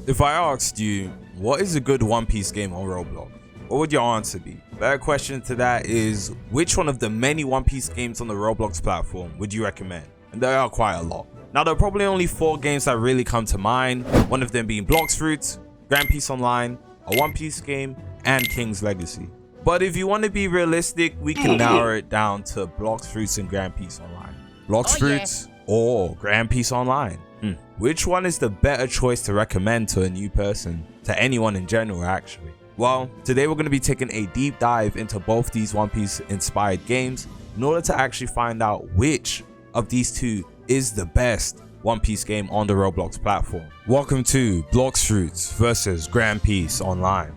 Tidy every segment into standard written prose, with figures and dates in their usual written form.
If I asked you, what is a good One Piece game on Roblox? What would your answer be? Better question to that is, which one of the many One Piece games on the Roblox platform would you recommend? And there are quite a lot. Now, there are probably only 4 games that really come to mind, one of them being Blox Fruits, Grand Piece Online, a One Piece game, and King's Legacy. But if you want to be realistic, we can narrow it down to Blox Fruits and Grand Piece Online. Blox Fruits or Grand Piece Online. Which one is the better choice to recommend to a new person, to anyone in general actually? Well, today we're going to be taking a deep dive into both these One Piece inspired games in order to actually find out which of these two is the best One Piece game on the Roblox platform. Welcome to Blox Fruits versus Grand Piece Online.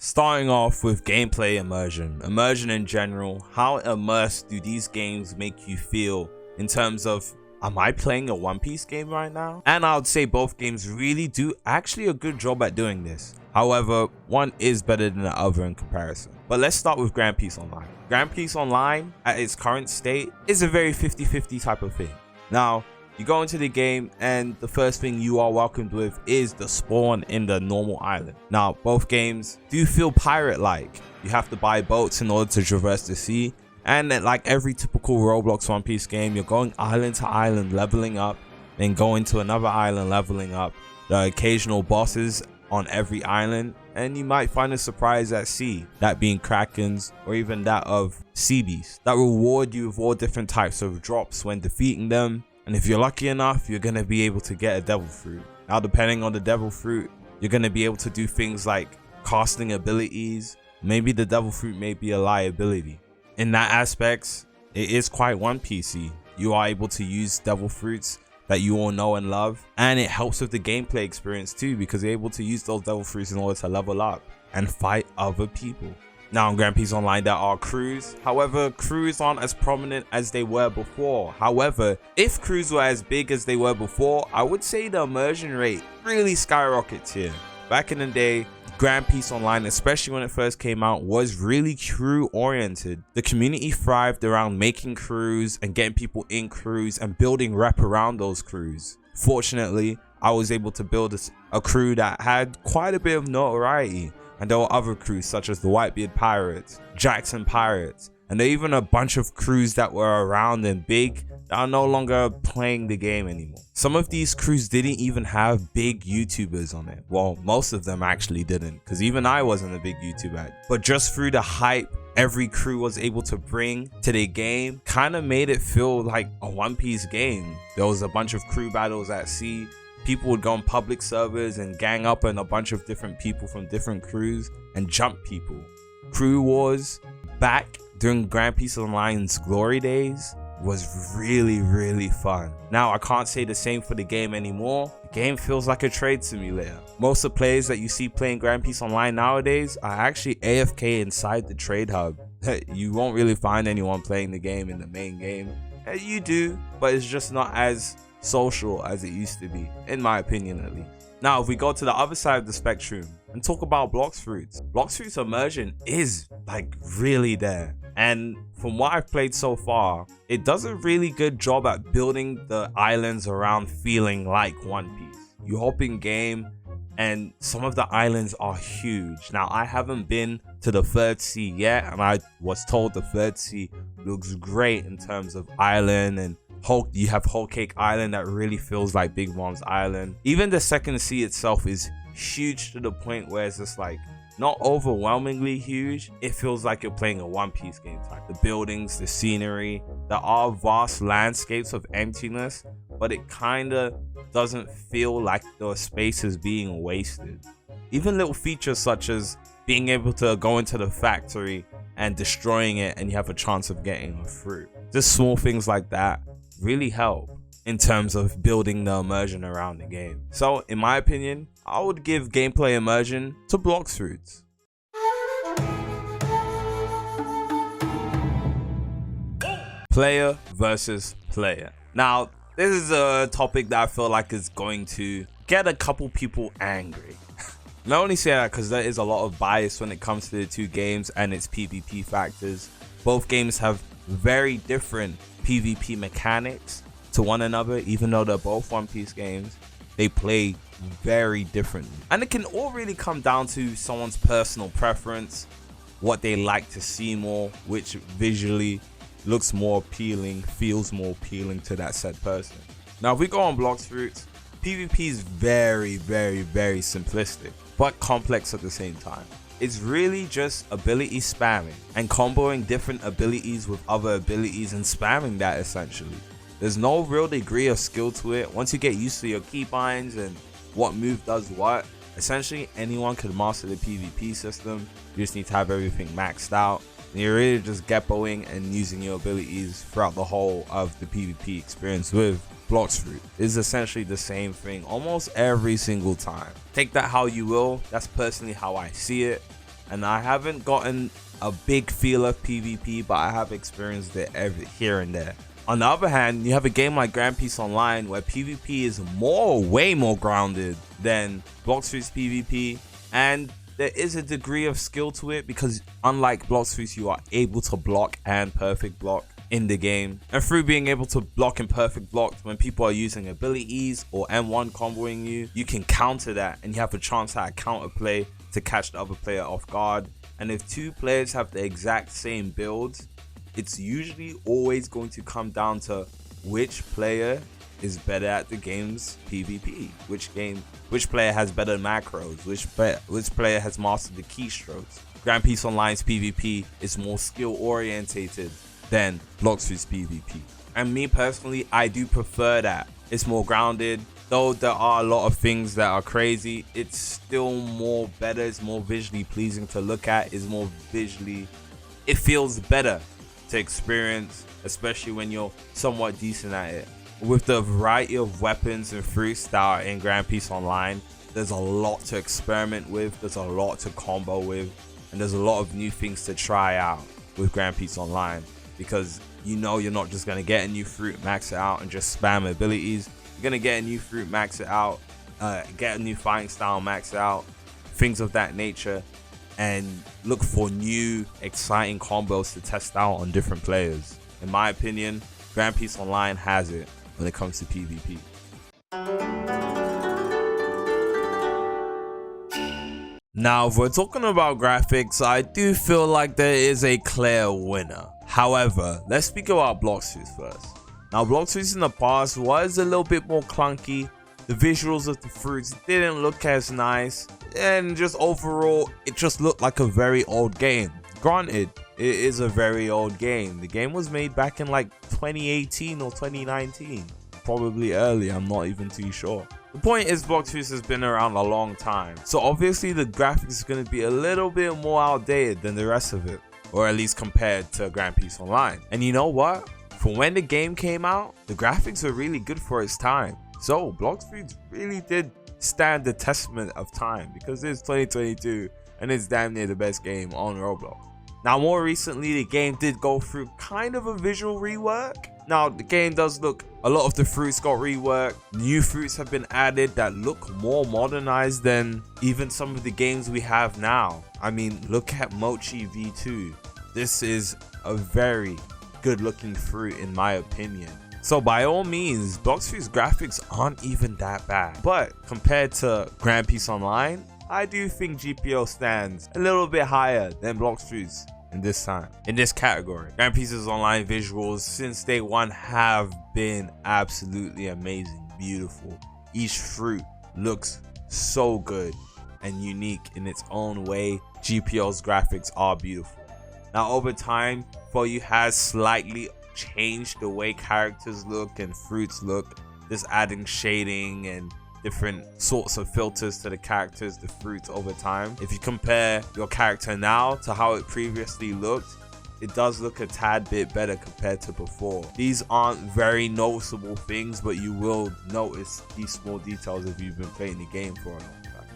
Starting off with gameplay immersion. Immersion in general, how immersed do these games make you feel in terms of, am I playing a One Piece game right now? And I would say both games really do actually a good job at doing this. However, one is better than the other in comparison. But let's start with Grand Piece Online. Grand Piece Online at its current state is a very 50-50 type of thing. Now, you go into the game and the first thing you are welcomed with is the spawn in the normal island. Now, both games do feel pirate-like. You have to buy boats in order to traverse the sea. And like every typical Roblox One Piece game, you're going island to island, leveling up, then going to another island, leveling up. There are occasional bosses on every island, and you might find a surprise at sea, that being krakens or even that of sea beasts, that reward you with all different types of drops when defeating them. And if you're lucky enough, you're going to be able to get a devil fruit. Now, depending on the devil fruit, you're going to be able to do things like casting abilities. Maybe the devil fruit may be a liability. In that aspect, it is quite One Piece-y. You are able to use devil fruits that you all know and love, and it helps with the gameplay experience too, because you're able to use those devil fruits in order to level up and fight other people. Now, in Grand Piece Online, there are crews. However, crews aren't as prominent as they were before. However, if crews were as big as they were before, I would say the immersion rate really skyrockets here. Back in the day, Grand Piece Online, especially when it first came out, was really crew oriented. The community thrived around making crews and getting people in crews and building rep around those crews. Fortunately, I was able to build a crew that had quite a bit of notoriety. And there were other crews such as the Whitebeard Pirates, Jackson Pirates, and there are even a bunch of crews that were around and big that are no longer playing the game anymore. Some of these crews didn't even have big YouTubers on it. Well, most of them actually didn't, because even I wasn't a big YouTuber. But just through the hype every crew was able to bring to the game, kind of made it feel like a One Piece game. There was a bunch of crew battles at sea. People would go on public servers and gang up on a bunch of different people from different crews and jump people. Crew wars back during Grand Piece Online's glory days was really fun. Now, I can't say the same for the game anymore. The game feels like a trade simulator. Most of the players that you see playing Grand Piece Online nowadays are actually AFK inside the trade hub. You won't really find anyone playing the game in the main game. You do, but it's just not as social as it used to be, in my opinion at least. Now, if we go to the other side of the spectrum and talk about Blox Fruits, Blox Fruits immersion is like really there. And from what I've played so far, it does a really good job at building the islands around feeling like One Piece. You hop in game and some of the islands are huge. Now, I haven't been to the third sea yet, and I was told the third sea looks great in terms of island, and you have Whole Cake Island that really feels like Big Mom's Island. Even the second sea itself is huge to the point where it's just like not overwhelmingly huge. It feels like you're playing a One Piece game type. The buildings, the scenery, there are vast landscapes of emptiness, but it kind of doesn't feel like the space is being wasted. Even little features such as being able to go into the factory and destroying it and you have a chance of getting a fruit. Just small things like that really help in terms of building the immersion around the game. So in my opinion, I would give gameplay immersion to Blox Fruits. Player versus player. Now, this is a topic that I feel like is going to get a couple people angry. Not only say that because there is a lot of bias when it comes to the two games and its PvP factors. Both games have very different PvP mechanics, to one another, even though they're both One Piece games. They play very differently, and it can all really come down to someone's personal preference, what they like to see more, which visually looks more appealing, feels more appealing to that said person. Now if we go on Blox Fruits, PvP is very simplistic but complex at the same time. It's really just ability spamming and comboing different abilities with other abilities and spamming that essentially. There's no real degree of skill to it. Once you get used to your keybinds and what move does what, essentially anyone can master the PvP system. You just need to have everything maxed out. And you're really just geppoing and using your abilities throughout the whole of the PvP experience with Blox Fruit. It's essentially the same thing almost every single time. Take that how you will. That's personally how I see it. And I haven't gotten a big feel of PvP, but I have experienced it here and there. On the other hand, you have a game like Grand Peace Online where PvP is way more grounded than Blox Fruits PvP, and there is a degree of skill to it because unlike Blox Fruits, you are able to block and perfect block in the game, and through being able to block and perfect block when people are using abilities or M1 comboing you, you can counter that and you have a chance at a counter play to catch the other player off guard. And if two players have the exact same builds, it's usually always going to come down to which player is better at the game's PvP, which player has better macros, which player has mastered the keystrokes. Grand Peace Online's PvP is more skill orientated than Blox Fruits PvP, and me personally, I do prefer that. It's more grounded. Though there are a lot of things that are crazy, it's still more better. It's more visually pleasing to look at. It feels better to experience, especially when you're somewhat decent at it. With the variety of weapons and fruits that are in Grand Peace Online, there's a lot to experiment with, there's a lot to combo with, and there's a lot of new things to try out with Grand Peace Online, because you know you're not just going to get a new fruit, max it out, and just spam abilities. You're going to get a new fruit, max it out, get a new fighting style, max it out, things of that nature, and look for new exciting combos to test out on different players. In my opinion, Grand Peace Online has it when it comes to PvP. Now, if we're talking about graphics, I do feel like there is a clear winner. However, let's speak about Blox Fruits first. Now, Blox Fruits in the past was a little bit more clunky. The visuals of the fruits didn't look as nice, and just overall, it just looked like a very old game. Granted, it is a very old game. The game was made back in like 2018 or 2019, probably early, I'm not even too sure. The point is, Blox Fruits has been around a long time, so obviously the graphics is going to be a little bit more outdated than the rest of it, or at least compared to Grand Peace Online. And you know what? For when the game came out, the graphics were really good for its time. So Blox Fruits really did stand the testament of time, because it's 2022 and it's damn near the best game on Roblox. Now, more recently, the game did go through kind of a visual rework. Now, the game does look, a lot of the fruits got reworked. New fruits have been added that look more modernized than even some of the games we have now. I mean, look at Mochi V2. This is a very good looking fruit in my opinion. So by all means, Blox Fruits graphics aren't even that bad. But compared to Grand Peace Online, I do think GPO stands a little bit higher than Blox Fruits in this category. Grand Peace's online visuals since day one have been absolutely amazing, beautiful. Each fruit looks so good and unique in its own way. GPO's graphics are beautiful. Now, over time, For You has slightly changed the way characters look and fruits look, just adding shading and different sorts of filters to the characters, the fruits over time. If you compare your character now to how it previously looked, it does look a tad bit better compared to before. These aren't very noticeable things, but you will notice these small details if you've been playing the game for a long time.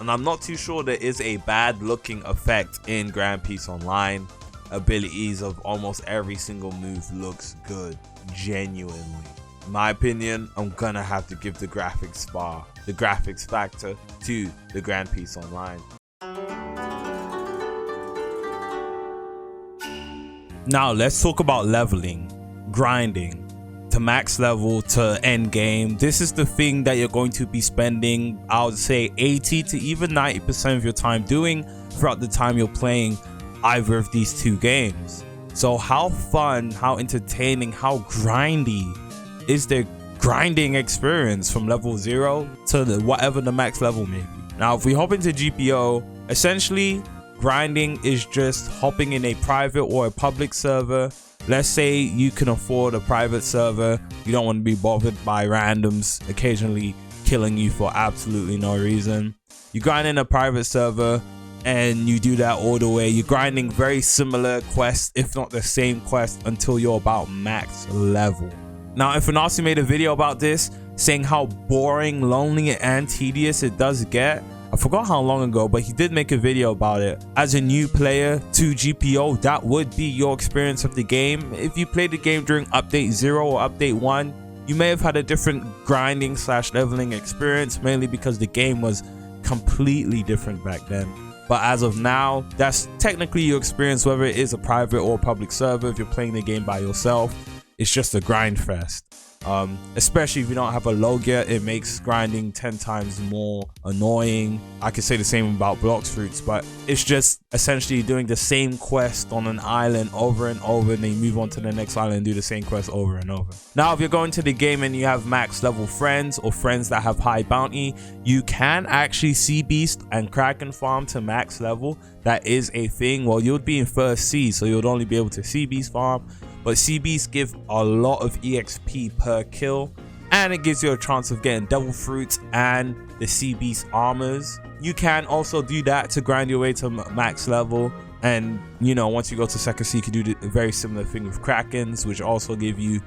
And I'm not too sure there is a bad looking effect in Grand Peace Online. Abilities of almost every single move looks good, genuinely. In my opinion, I'm gonna have to give the graphics factor to the Grand Peace Online. Now let's talk about leveling, grinding, to to max level to end game, this is the thing that you're going to be spending, I would say 80 to even 90% of your time doing throughout the time you're playing either of these two games. So how fun, how entertaining, how grindy is the grinding experience from level 0 to whatever the max level may be. Now if we hop into GPO, essentially grinding is just hopping in a private or a public server. Let's say you can afford a private server, you don't want to be bothered by randoms occasionally killing you for absolutely no reason. You grind in a private server and you do that all the way. You're grinding very similar quests, if not the same quest, until you're about max level. Now if Anasi made a video about this, saying how boring, lonely and tedious it does get, I forgot how long ago, but he did make a video about it. As a new player to GPO, that would be your experience of the game. If you played the game during update 0 or update 1, you may have had a different grinding / leveling experience, mainly because the game was completely different back then. But as of now, that's technically your experience, whether it is a private or public server. If you're playing the game by yourself, it's just a grind fest. Especially if you don't have a Logia, it makes grinding 10 times more annoying. I could say the same about Blox Fruits, but it's just essentially doing the same quest on an island over and over, and then you move on to the next island and do the same quest over and over. Now if you're going to the game and you have max level friends or friends that have high bounty, you can actually sea beast and kraken farm to max level. That is a thing. Well, you'd be in first sea, so you'd only be able to sea beast farm, but sea beasts give a lot of EXP per kill, and it gives you a chance of getting devil fruits and the sea beast armors. You can also do that to grind your way to max level, and you know, once you go to second sea, you can do the very similar thing with krakens, which also give you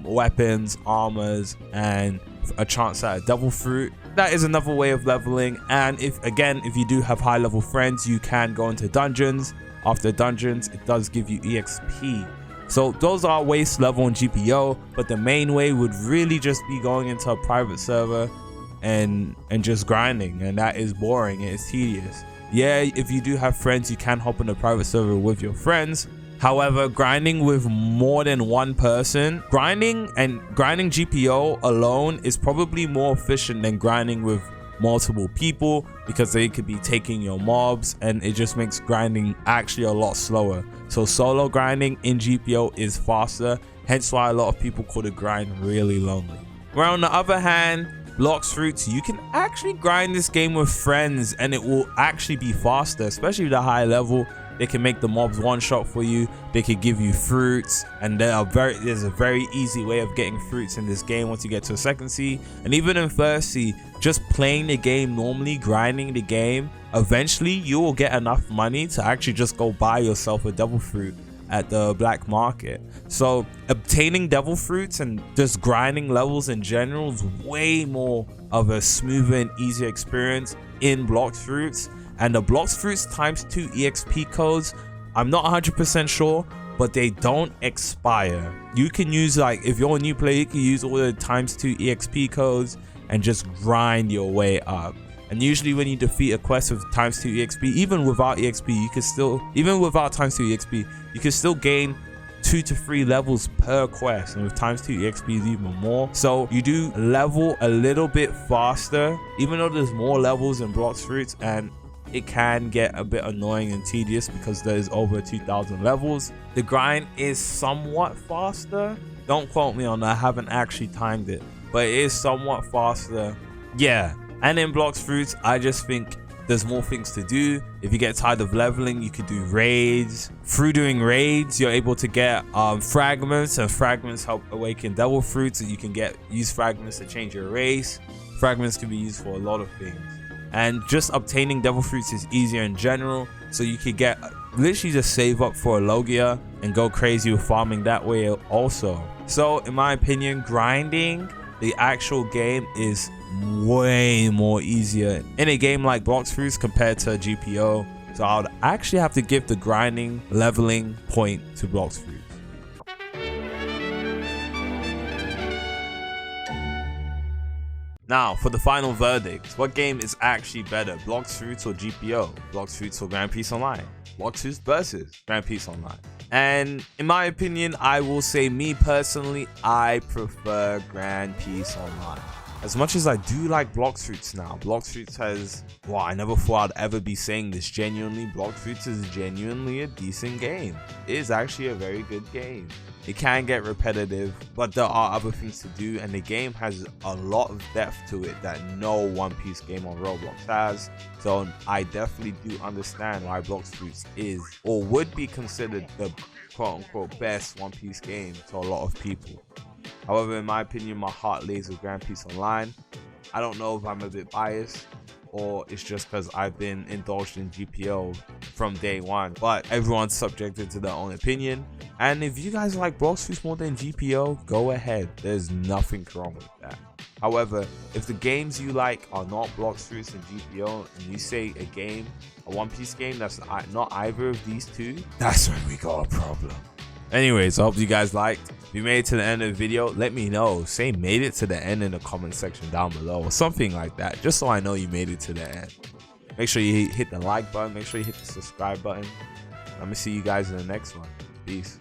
weapons, armors, and a chance at a devil fruit. That is another way of leveling. And if you do have high level friends, you can go into dungeons. After dungeons, it does give you EXP. So those are ways to level in GPO, but the main way would really just be going into a private server and just grinding, and that is boring, it is tedious. Yeah, if you do have friends, you can hop in a private server with your friends. However, grinding with more than one person, grinding GPO alone is probably more efficient than grinding with multiple people, because they could be taking your mobs, and it just makes grinding actually a lot slower. So solo grinding in GPO is faster, hence why a lot of people call the grind really lonely. Where on the other hand, Blox Fruits, you can actually grind this game with friends and it will actually be faster, especially with a high level. They can make the mobs one shot for you, they could give you fruits, and there's a very easy way of getting fruits in this game once you get to a second sea. And even in first sea, just playing the game normally, grinding the game, eventually you will get enough money to actually just go buy yourself a devil fruit at the black market. So obtaining devil fruits and just grinding levels in general is way more of a smoother and easier experience in Blox Fruits. And the Blox Fruits ×2 EXP codes, I'm not 100% sure, but they don't expire. You can use, like, if you're a new player, you can use all the ×2 EXP codes and just grind your way up. And usually when you defeat a quest with ×2 EXP, even without EXP, you can still, even without ×2 EXP, you can still gain 2 to 3 levels per quest, and with ×2 EXP is even more. So you do level a little bit faster, even though there's more levels in Blox Fruits, and it can get a bit annoying and tedious because there's over 2,000 levels. The grind is somewhat faster. Don't quote me on that, I haven't actually timed it, but it is somewhat faster. Yeah, and in Blox Fruits, I just think there's more things to do. If you get tired of leveling, you could do raids. Through doing raids, you're able to get fragments, and fragments help awaken devil fruits, and you can use fragments to change your race. Fragments can be used for a lot of things. And just obtaining devil fruits is easier in general, so you could get literally just save up for a Logia and go crazy with farming that way also. So in my opinion, grinding the actual game is way more easier in a game like Blox Fruits compared to GPO. So I would actually have to give the grinding leveling point to Blox Fruits. Now, for the final verdict, what game is actually better, Blox Fruits or GPO? Blox Fruits or Grand Peace Online? Blox Fruits versus Grand Peace Online. And in my opinion, I will say, me personally, I prefer Grand Peace Online. As much as I do like Blox Fruits now, Blox Fruits has, well, I never thought I'd ever be saying this genuinely, Blox Fruits is genuinely a decent game. It is actually a very good game. It can get repetitive, but there are other things to do, and the game has a lot of depth to it that no One Piece game on Roblox has. So I definitely do understand why Blox Fruits is, or would be considered, the quote-unquote best One Piece game to a lot of people. However, in my opinion, my heart lays with Grand Peace Online. I don't know if I'm a bit biased, or it's just because I've been indulged in GPO from day one, but everyone's subjected to their own opinion. And if you guys like Blox Fruits more than GPO, go ahead, there's nothing wrong with that. However, if the games you like are not Blox Fruits and GPO, and you say a One Piece game that's not either of these two, that's when we got a problem. Anyways, I hope you guys liked. If you made it to the end of the video, let me know. Say made it to the end in the comment section down below, or something like that, just so I know you made it to the end. Make sure you hit the like button, make sure you hit the subscribe button. Let me see you guys in the next one. Peace.